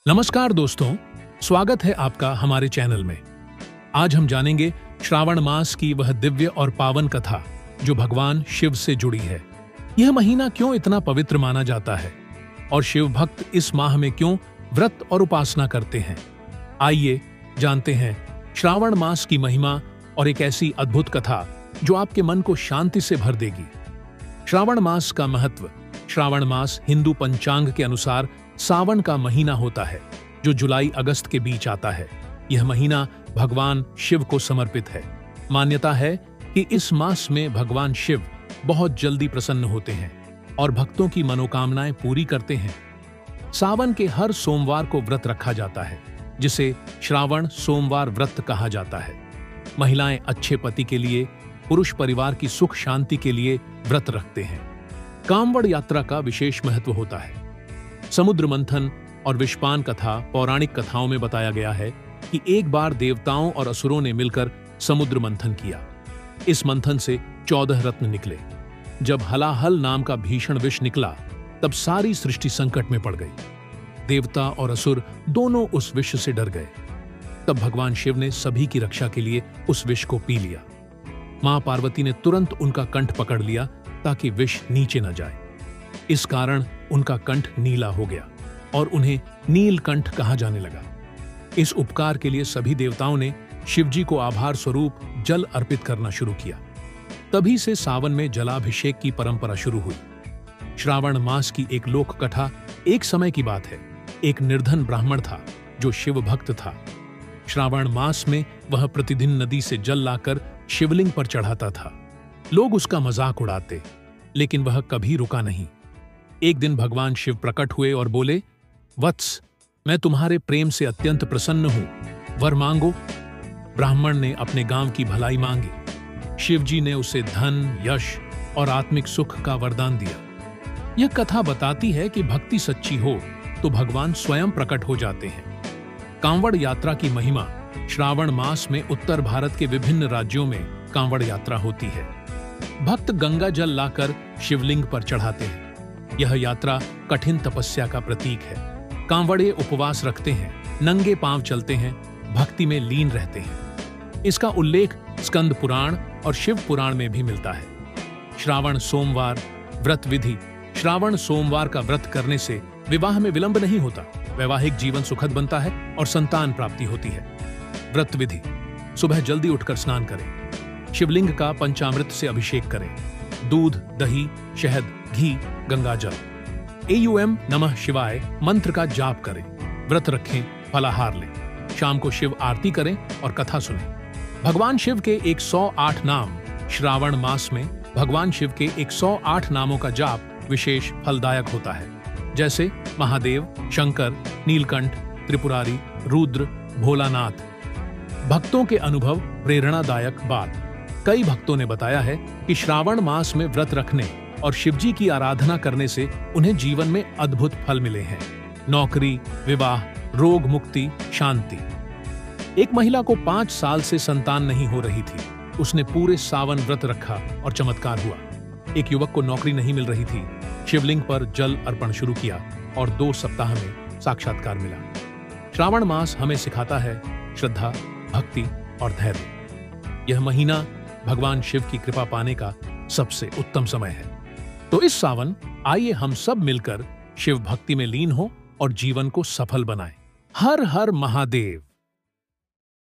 नमस्कार दोस्तों, स्वागत है आपका हमारे चैनल में। आज हम जानेंगे श्रावण मास की वह दिव्य और पावन कथा जो भगवान शिव से जुड़ी है। यह महीना क्यों इतना पवित्र माना जाता है और शिव भक्त इस माह में क्यों व्रत और उपासना करते हैं। आइए जानते हैं श्रावण मास की महिमा और एक ऐसी अद्भुत कथा जो आपके मन को शांति से भर देगी। श्रावण मास का महत्व। श्रावण मास हिंदू पंचांग के अनुसार सावन का महीना होता है जो जुलाई अगस्त के बीच आता है। यह महीना भगवान शिव को समर्पित है। मान्यता है कि इस मास में भगवान शिव बहुत जल्दी प्रसन्न होते हैं और भक्तों की मनोकामनाएं पूरी करते हैं। सावन के हर सोमवार को व्रत रखा जाता है जिसे श्रावण सोमवार व्रत कहा जाता है। महिलाएं अच्छे पति के लिए, पुरुष परिवार की सुख शांति के लिए व्रत रखते हैं। कांवड़ यात्रा का विशेष महत्व होता है। समुद्र मंथन और विषपान कथा पौराणिक कथाओं में बताया गया है कि एक बार देवताओं और असुरों ने मिलकर समुद्र मंथन किया। इस मंथन से 14 रत्न निकले। जब हलाहल नाम का भीषण विष निकला तब सारी सृष्टि संकट में पड़ गई। देवता और असुर दोनों उस विष से डर गए। तब भगवान शिव ने सभी की रक्षा के लिए उस विष को पी लिया। मां पार्वती ने तुरंत उनका कंठ पकड़ लिया ताकि विष नीचे न जाए। इस कारण उनका कंठ नीला हो गया और उन्हें नीलकंठ कहा जाने लगा। इस उपकार के लिए सभी देवताओं ने शिवजी को आभार स्वरूप जल अर्पित करना शुरू किया। तभी से सावन में जलाभिषेक की परंपरा शुरू हुई। श्रावण मास की एक लोक कथा। एक समय की बात है, एक निर्धन ब्राह्मण था जो शिव भक्त था। श्रावण मास में वह प्रतिदिन नदी से जल लाकर शिवलिंग पर चढ़ाता था। लोग उसका मजाक उड़ाते, लेकिन वह कभी रुका नहीं। एक दिन भगवान शिव प्रकट हुए और बोले, वत्स, मैं तुम्हारे प्रेम से अत्यंत प्रसन्न हूं, वर मांगो। ब्राह्मण ने अपने गांव की भलाई मांगी। शिवजी ने उसे धन, यश और आत्मिक सुख का वरदान दिया। यह कथा बताती है कि भक्ति सच्ची हो तो भगवान स्वयं प्रकट हो जाते हैं। कांवड़ यात्रा की महिमा। श्रावण मास में उत्तर भारत के विभिन्न राज्यों में कांवड़ यात्रा होती है। भक्त गंगा जल लाकर शिवलिंग पर चढ़ाते हैं। यह यात्रा कठिन तपस्या का प्रतीक है। कांवड़े उपवास रखते हैं, नंगे पांव चलते हैं, भक्ति में लीन रहते हैं। इसका उल्लेख स्कंद पुराण और शिव पुराण में भी मिलता है। श्रावण सोमवार व्रत विधि। श्रावण सोमवार का व्रत करने से विवाह में विलंब नहीं होता, वैवाहिक जीवन सुखद बनता है और संतान प्राप्ति होती है। व्रत विधि। सुबह जल्दी उठकर स्नान करें। शिवलिंग का पंचामृत से अभिषेक करें। दूध, दही, शहद, घी, गंगाजल, एयूएम नमः शिवाय मंत्र का जाप करें। व्रत रखें, फलाहार लें। शाम को शिव आरती करें और कथा सुनें। भगवान शिव के 108 नाम। श्रावण मास में भगवान शिव के 108 नामों का जाप विशेष फलदायक होता है, जैसे महादेव, शंकर, नीलकंठ, त्रिपुरारी, रुद्र, भोलानाथ। भक्तों के अनुभव। प्रेरणादायक बात। कई भक्तों ने बताया है कि श्रावण मास में व्रत रखने और शिवजी की आराधना करने से उन्हें जीवन में अद्भुत फल मिले हैं। नौकरी, विवाह, रोग मुक्ति, शांति। एक महिला को 5 साल से संतान नहीं हो रही थी। उसने पूरे सावन व्रत रखा और चमत्कार हुआ। एक युवक को नौकरी नहीं मिल रही थी। शिवलिंग पर जल अर्पण शुरू किया और 2 सप्ताह में साक्षात्कार मिला। श्रावण मास हमें सिखाता है श्रद्धा, भक्ति और धैर्य। यह महीना भगवान शिव की कृपा पाने का सबसे उत्तम समय है। तो इस सावन आइए हम सब मिलकर शिव भक्ति में लीन हो और जीवन को सफल बनाएं। हर हर महादेव।